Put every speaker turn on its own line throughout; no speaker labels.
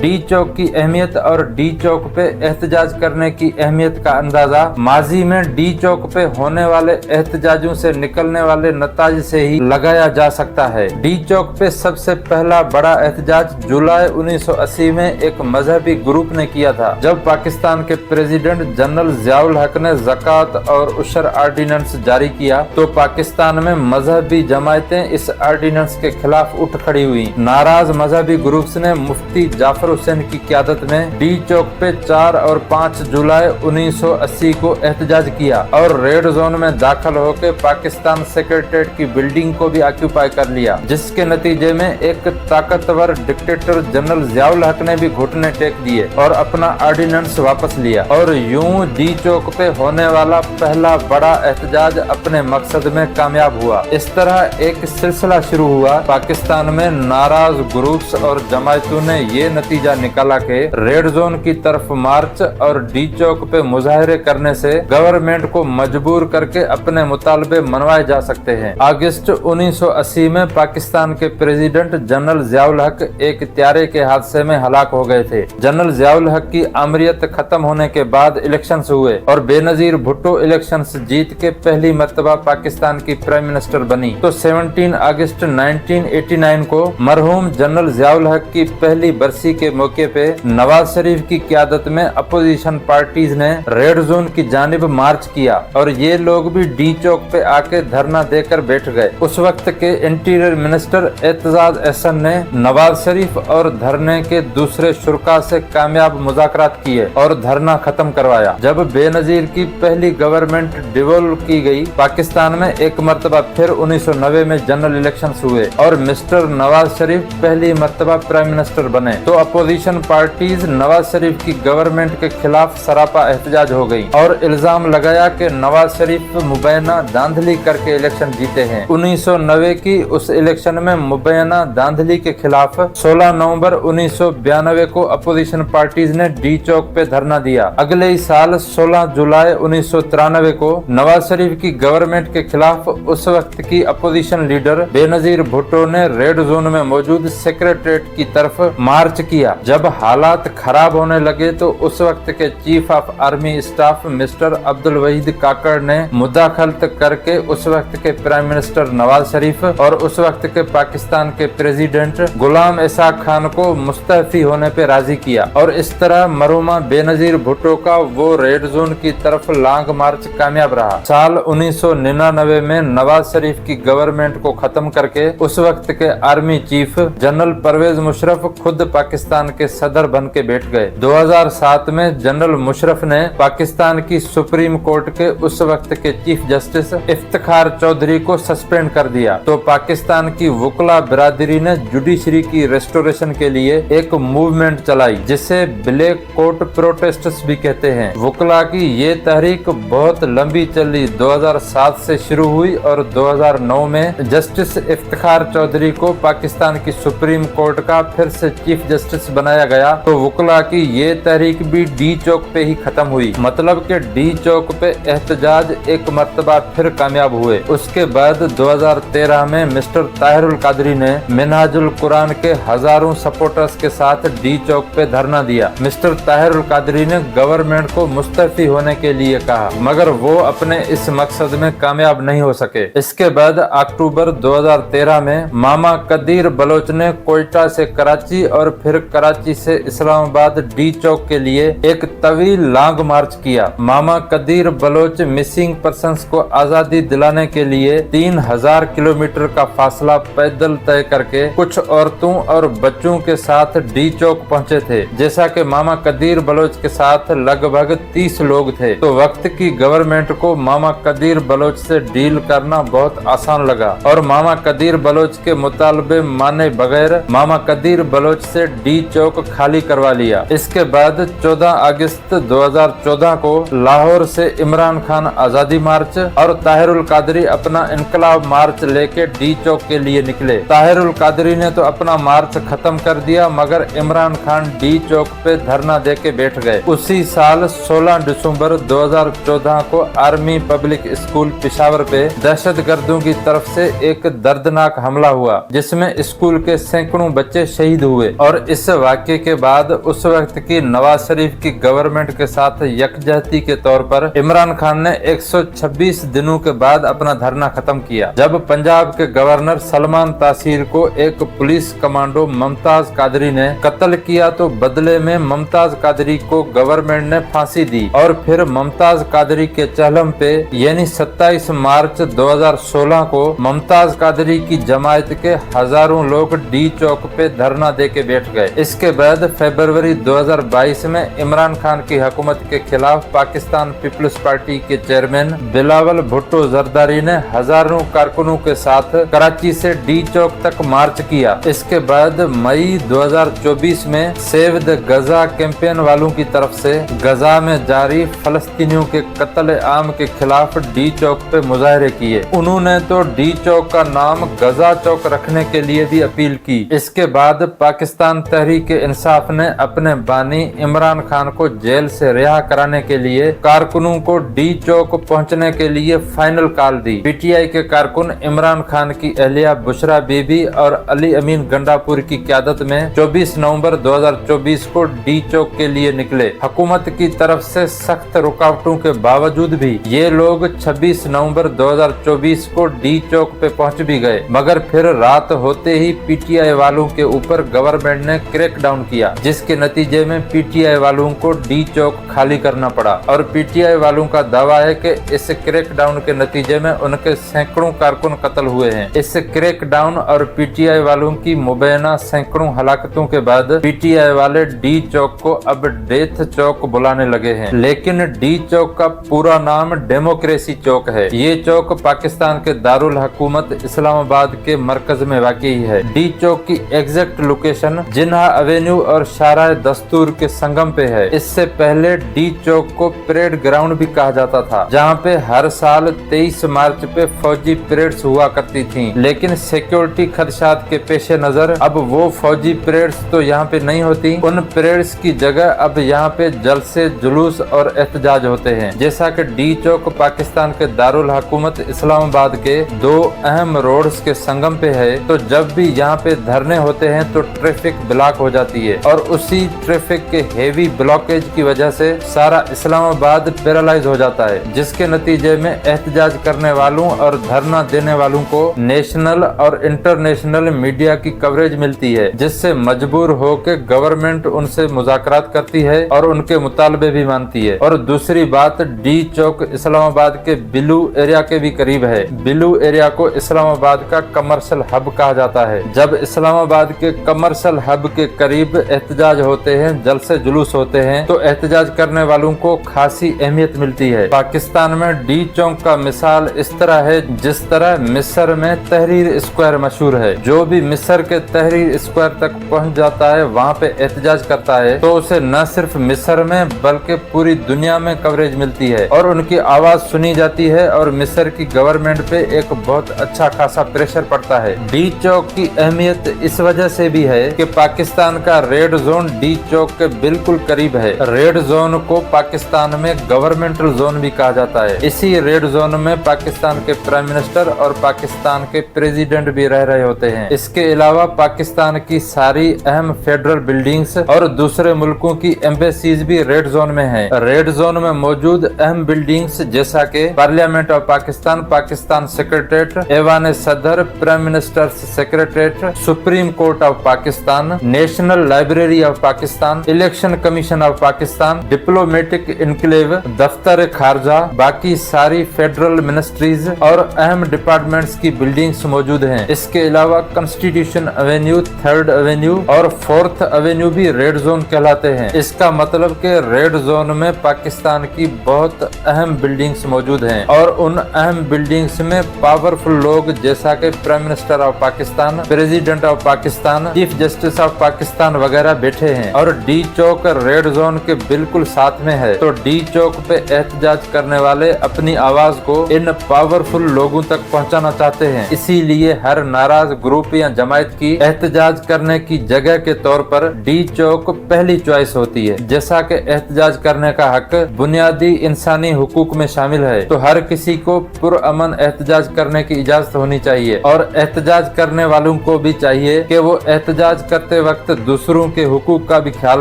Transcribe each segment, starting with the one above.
D चौक की अहमियत और डी चौक पे एहतजाज करने की अहमियत का अंदाजा माजी में डी चौक पे होने वाले एहतजाजों से निकलने वाले नताज से ही लगाया जा सकता है। डी चौक पे सबसे पहला बड़ा एहतजाज जुलाई 1980 में एक मजहबी ग्रुप ने किया था, जब पाकिस्तान के प्रेसिडेंट जनरल जियाउल हक ने ज़कात और उशर ऑर्डिनेंस जारी किया तो पाकिस्तान में मजहबी जमायतें इस ऑर्डिनेंस के खिलाफ उठ खड़ी हुई। नाराज मजहबी ग्रुप्स ने मुफ्ती जाफर हुसैन की क़यादत में डी चौक पे 4 और 5 जुलाई 1980 को एहतजाज किया और रेड जोन में दाखिल होकर पाकिस्तान सेक्रेटेरिएट की बिल्डिंग को भी ऑक्यूपाई कर लिया, जिसके नतीजे में एक ताकतवर डिक्टेटर जनरल जियाउल हक ने भी घुटने टेक दिए और अपना ऑर्डिनेंस वापस लिया और यूं डी चौक पे होने वाला पहला बड़ा एहतजाज अपने मकसद में कामयाब हुआ। इस तरह एक सिलसिला शुरू हुआ। पाकिस्तान में नाराज ग्रुप्स और जमायतों ने ये नतीजा निकाला कि रेड जोन की तरफ मार्च और डी चौक पे मुजाहरे करने से गवर्नमेंट को मजबूर करके अपने मुतालबे मनवाए जा सकते हैं। अगस्त 1980 में पाकिस्तान के प्रेसिडेंट जनरल जियाउल हक एक त्यारे के हादसे में हलाक हो गए थे। जनरल जियाउल हक की आमरियत खत्म होने के बाद इलेक्शंस हुए और बेनजीर भुट्टो इलेक्शंस जीत के पहली मर्तबा पाकिस्तान की प्राइम मिनिस्टर बनी। तो 17 अगस्त 1989 को मरहूम जनरल जियाउल हक की पहली बरसी के मौके पे नवाज शरीफ की क़यादत में अपोजिशन पार्टीज ने रेड जोन की जानिब मार्च किया और ये लोग भी डी चौक पे आके धरना देकर बैठ गए। उस वक्त के इंटीरियर मिनिस्टर एतजाज अहसन ने नवाज शरीफ और धरने के दूसरे शुरका से कामयाब मुज़ाकरात किए और धरना खत्म करवाया। जब बेनजीर की पहली गवर्नमेंट डिवोल्व की गई, पाकिस्तान में एक मरतबा फिर 1990 में जनरल इलेक्शंस हुए और मिस्टर नवाज शरीफ पहली मरतबा प्राइम मिनिस्टर बने तो अपोजिशन पार्टीज नवाज शरीफ की गवर्नमेंट के खिलाफ सरापा एहतजाज हो गई और इल्जाम लगाया कि नवाज शरीफ मुबैना धांधली करके इलेक्शन जीते हैं। 1990 की उस इलेक्शन में मुबैना धांधली के खिलाफ 16 नवंबर 1992 को अपोजिशन पार्टीज ने डी चौक पे धरना दिया। अगले ही साल 16 जुलाई 1993 को नवाज शरीफ की गवर्नमेंट के खिलाफ उस वक्त की अपोजिशन लीडर बेनजीर भुट्टो ने रेड जोन में मौजूद सेक्रेटेरिएट की तरफ मार्च किया। जब हालात खराब होने लगे तो उस वक्त के chief of army staff mister Abdul Waheed Kakar ने मुदाखलत करके उस वक्त के प्राइम मिनिस्टर नवाज शरीफ और उस वक्त के पाकिस्तान के प्रेसिडेंट गुलाम इसाक खान को मुस्तफी होने पे राजी किया और इस तरह मरहुमा बेनजीर भुट्टो का वो रेड जोन की तरफ लॉन्ग मार्च कामयाब रहा। साल 1999 में नवाज शरीफ की गवर्नमेंट को खत्म करके उस वक्त के army chief general Pervez Musharraf खुद पाकिस्तान के सदर बन के बैठ गए। 2007 में जनरल मुशर्रफ ने पाकिस्तान की सुप्रीम कोर्ट के उस वक्त के चीफ जस्टिस इफ्तिखार चौधरी को सस्पेंड कर दिया तो पाकिस्तान की वकला बिरादरी ने जुडिशरी की रेस्टोरेशन के लिए एक मूवमेंट चलाई जिसे ब्लैक कोट प्रोटेस्ट्स भी कहते हैं। वकला की ये तहरीक बहुत लंबी चली, 2007 से शुरू हुई और 2009 में जस्टिस इफ्तिखार चौधरी को पाकिस्तान की सुप्रीम कोर्ट का फिर से चीफ जस्टिस बनाया गया तो वकला की ये तहरीक भी डी चौक पे ही खत्म हुई। मतलब कि डी चौक पे एहतजाज एक मर्तबा फिर कामयाब हुए। उसके बाद 2013 में मिस्टर ताहिरुल कादरी ने मिनहाजुल कुरान के हजारों सपोर्टर्स के साथ डी चौक पे धरना दिया। मिस्टर ताहिरुल कादरी ने गवर्नमेंट को मुस्तफी होने के लिए कहा मगर वो अपने इस मकसद में कामयाब नहीं हो सके। इसके बाद अक्टूबर 2013 में मामा कदीर बलोच ने कोयटा से कराची और फिर कराची से इस्लामाबाद डी चौक के लिए एक तवील लॉन्ग मार्च किया। मामा कदीर बलोच मिसिंग पर्संस को आजादी दिलाने के लिए 3000 किलोमीटर का फासला पैदल तय करके कुछ औरतों और बच्चों के साथ डी चौक पहुंचे थे। जैसा कि मामा कदीर बलोच के साथ लगभग 30 लोग थे तो वक्त की गवर्नमेंट को मामा कदीर बलोच से डील करना बहुत आसान लगा और मामा कदीर बलोच के मुतालबे माने बगैर मामा कदीर बलोच से डी चौक खाली करवा लिया। इसके बाद 14 अगस्त 2014 को लाहौर से इमरान खान आजादी मार्च और ताहिरुल कादरी अपना इनकलाब मार्च लेके डी चौक के लिए निकले। ताहिरुल कादरी ने तो अपना मार्च खत्म कर दिया मगर इमरान खान डी चौक पे धरना देके बैठ गए। उसी साल 16 दिसंबर 2014 को आर्मी पब्लिक स्कूल पेशावर पे दहशतगर्दों की तरफ से एक दर्दनाक हमला हुआ जिसमें स्कूल के सैकड़ों बच्चे शहीद हुए और इस इस वाक़ये के बाद उस वक्त की नवाज शरीफ की गवर्नमेंट के साथ यकजहती के तौर पर इमरान खान ने 126 दिनों के बाद अपना धरना खत्म किया, जब पंजाब के गवर्नर सलमान तासीर को एक पुलिस कमांडो मुमताज कादरी ने कत्ल किया तो बदले में मुमताज कादरी को गवर्नमेंट ने फांसी दी और फिर मुमताज कादरी के चहलम पे यानी 27 मार्च 2016 को मुमताज कादरी की जमायत के हजारों लोग डी चौक पे धरना दे के बैठ गए। इसके बाद फरवरी 2022 में इमरान खान की हुकूमत के खिलाफ पाकिस्तान पीपल्स पार्टी के चेयरमैन बिलावल भुट्टो जरदारी ने हजारों कारकुनों के साथ कराची से डी चौक तक मार्च किया। इसके बाद मई 2024 में सेव द गजा कैंपेन वालों की तरफ से गजा में जारी फलस्तीनियों के कत्ल आम के खिलाफ डी चौक पे मुजाहरे किए। उन्होंने तो डी चौक का नाम गजा चौक रखने के लिए भी अपील की। इसके बाद पाकिस्तान तहरीक इंसाफ ने अपने बानी इमरान खान को जेल से रिहा कराने के लिए कारकुनों को डी चौक पहुंचने के लिए फाइनल कॉल दी। पीटीआई के कारकुन इमरान खान की अहलिया बुशरा बीबी और अली अमीन गंडापुर की क़यादत में 24 नवंबर 2024 को डी चौक के लिए निकले। हुकूमत की तरफ से सख्त रुकावटों के बावजूद भी ये लोग 26 नवंबर 2024 को डी चौक पे पहुंच भी गए, मगर फिर रात होते ही पीटीआई वालों के ऊपर गवर्नमेंट ने क्रैकडाउन किया, जिसके नतीजे में पीटीआई वालों को डी चौक खाली करना पड़ा। और पीटीआई वालों का दावा है कि इस क्रैकडाउन के नतीजे में उनके सैकड़ों कारकुन कत्ल हुए हैं। इस क्रैकडाउन और पीटीआई वालों की मुबैना सैकड़ों हलाकतों के बाद पीटीआई वाले डी चौक को अब डेथ चौक बुलाने लगे हैं, लेकिन डी चौक का पूरा नाम डेमोक्रेसी चौक है। ये चौक पाकिस्तान के दारुल हुकूमत इस्लामाबाद के मरकज में वाक़ई है। डी चौक की एग्जैक्ट लोकेशन जिन्हा एवेन्यू और शाहराह दस्तूर के संगम पे है। इससे पहले डी चौक को परेड ग्राउंड भी कहा जाता था, जहाँ पे हर साल 23 मार्च पे फौजी परेड्स हुआ करती थी, लेकिन सिक्योरिटी खदशात के पेश नजर अब वो फौजी परेड्स तो यहाँ पे नहीं होती। उन परेड्स की जगह अब यहाँ पे जलसे, जुलूस और एहतजाज होते हैं। जैसा कि डी चौक पाकिस्तान के दारुल हुकूमत इस्लामाबाद के दो अहम रोड्स के संगम पे है, तो जब भी यहाँ पे धरने होते हैं तो ट्रैफिक ब्लॉक हो जाती है और उसी ट्रैफिक के हेवी ब्लॉकेज की वजह से सारा इस्लामाबाद पैरालाइज हो जाता है, जिसके नतीजे में एहतजाज करने वालों और धरना देने वालों को नेशनल और इंटरनेशनल मीडिया की कवरेज मिलती है, जिससे मजबूर होकर गवर्नमेंट उनसे मुज़ाकरात करती है और उनके मुतालबे भी मानती है। और दूसरी बात, डी चौक इस्लामाबाद के बिलू एरिया के भी करीब है। बिलू एरिया को इस्लामाबाद का कमर्शियल हब कहा जाता है। जब इस्लामाबाद के कमर्शियल हब के करीब एहतजाज होते हैं, जलसे जुलूस होते हैं, तो एहतजाज करने वालों को खासी अहमियत मिलती है। पाकिस्तान में डी चौक का मिसाल इस तरह है जिस तरह मिस्र में तहरीर स्क्वायर मशहूर है। जो भी मिस्र के तहरीर स्क्वायर तक पहुंच जाता है, वहाँ पे एहतजाज करता है, तो उसे न सिर्फ मिस्र में बल्कि पूरी दुनिया में कवरेज मिलती है और उनकी आवाज सुनी जाती है और मिस्र की गवर्नमेंट पे एक बहुत अच्छा खासा प्रेशर पड़ता है। डी चौक की अहमियत इस वजह से भी है कि पाकिस्तान का रेड जोन डी चौक के बिल्कुल करीब है। रेड जोन को पाकिस्तान में गवर्नमेंटल जोन भी कहा जाता है। इसी रेड जोन में पाकिस्तान के प्राइम मिनिस्टर और पाकिस्तान के प्रेसिडेंट भी रह रहे होते हैं। इसके अलावा पाकिस्तान की सारी अहम फेडरल बिल्डिंग्स और दूसरे मुल्कों की एम्बेसीज भी रेड जोन में है। रेड जोन में मौजूद अहम बिल्डिंग्स जैसा कि parliament of Pakistan, Pakistan secretariat, ऐवान सदर, prime minister secretariat, supreme court of Pakistan, national library of Pakistan, election commission of Pakistan, diplomatic enclave, दफ्तर खारजा, बाकी सारी फेडरल मिनिस्ट्रीज और अहम डिपार्टमेंट्स की बिल्डिंग्स मौजूद हैं। इसके अलावा कॉन्स्टिट्यूशन एवेन्यू, थर्ड एवेन्यू और फोर्थ एवेन्यू भी रेड जोन कहलाते हैं। इसका मतलब कि रेड जोन में पाकिस्तान की बहुत अहम बिल्डिंग्स मौजूद हैं और उन अहम बिल्डिंग्स में पावरफुल लोग जैसा कि prime minister of Pakistan, president of Pakistan, chief justice of Pakistan वगैरह बैठे हैं। और डी चौक रेड जोन के बिल्कुल साथ में है, तो डी चौक पे एहतजाज करने वाले अपनी आवाज को इन पावरफुल लोगों तक पहुंचाना चाहते हैं। इसीलिए हर नाराज ग्रुप या जमायत की एहतजाज करने की जगह के तौर पर डी चौक पहली चॉइस होती है। जैसा कि एहतजाज करने का हक बुनियादी इंसानी हुकूक में शामिल है, तो हर किसी को पुरअमन एहतजाज करने की इजाजत होनी चाहिए और एहतजाज करने वालों को भी चाहिए कि वो एहतजाज करते वक्त वक्त दूसरों के हुकूक का भी ख्याल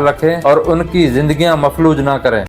रखें और उनकी जिंदगियां मफलूज ना करें।